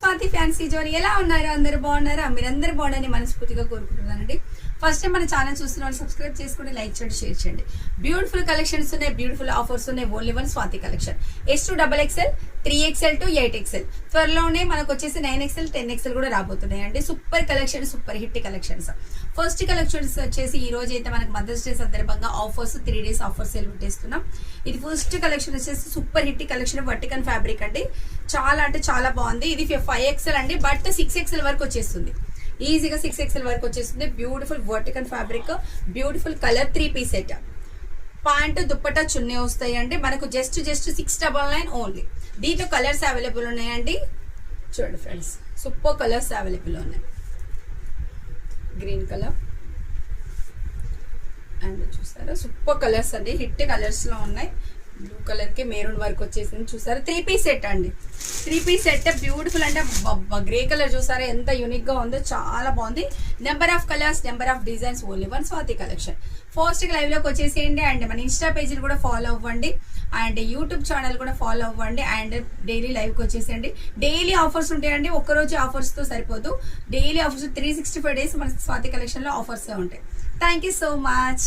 Swathi fancy zone. ఎలా ఉన్నారు? అందరూ బాగున్నారా? మీరందరూ బాగుండని మనస్ఫూర్తిగా కోరుకుంటున్నానండి. ఫస్ట్ టైం మన ఛానల్ చూస్తున్న వాళ్ళు సబ్స్క్రైబ్ చేసుకుని లైక్ చేయండి, షేర్ చేయండి. బ్యూటిఫుల్ కలెక్షన్స్ ఉన్నాయి, బ్యూటిఫుల్ ఆఫర్స్ ఉన్నాయి. Only one Swathi collection. S2XXL, 3XL to 8XL. త్వరలోనే మనకు వచ్చేసి 9XL, 10XL కూడా రాబోతున్నాయి అండి. Super collection, super hit collections. First collections వచ్చేసి ఈ రోజు అయితే మనకు మదర్స్ డే సందర్భంగా ఆఫర్స్ 3 days ఆఫర్స్ సేల్ పెట్టేస్తున్నాం. ఇది ఫస్ట్ కలెక్షన్ వచ్చేసి సూపర్ హిట్ కలెక్షన్, వర్టికన్ ఫ్యాబ్రిక్ అండి. చాలా అంటే చాలా బాగుంది. ఇది 5XL అండి, బట్ 6XL వరకు వచ్చేస్తుంది. ఈజీగా 6XL వరకు వచ్చేస్తుంది. బ్యూటిఫుల్ వర్టికన్ fabric, beautiful colour, 3-piece set. Pant dupatta chunni వస్తాయండి. మనకు జస్ట్ 699 ఓన్లీ. దీంట్లో కలర్స్ అవైలబుల్ ఉన్నాయండి. చూడండి ఫ్రెండ్స్, సూపర్ కలర్స్ అవైలబుల్ ఉన్నాయి. గ్రీన్ కలర్ అండ్ చూసారా సూపర్ కలర్స్ అండి, హిట్ కలర్స్ లో ఉన్నాయి. బ్లూ కలర్ కి మెరూన్ వర్క్ వచ్చేసింది. చూసారా 3-piece సెట్ అండి. 3-piece సెట్ బ్యూటిఫుల్ అంటే గ్రే కలర్ చూసారా ఎంత యూనిక్ గా ఉందో, చాలా బాగుంది. Number of colours, number of designs, only one Swathi collection. First live లోకి వచ్చేసేయండి. అండ్ మన ఇన్స్టా పేజీని కూడా ఫాలో అవ్వండి, అండ్ యూట్యూబ్ ఛానల్ కూడా ఫాలో అవ్వండి. అండ్ డైలీ లైవ్కి వచ్చేసేయండి. డైలీ ఆఫర్స్ ఉంటాయండి, ఒక్కరోజు ఆఫర్స్తో సరిపోదు. డైలీ ఆఫర్స్ 365 days మన స్వాతి కలెక్షన్లో ఆఫర్స్ ఉంటాయి. Thank you so much.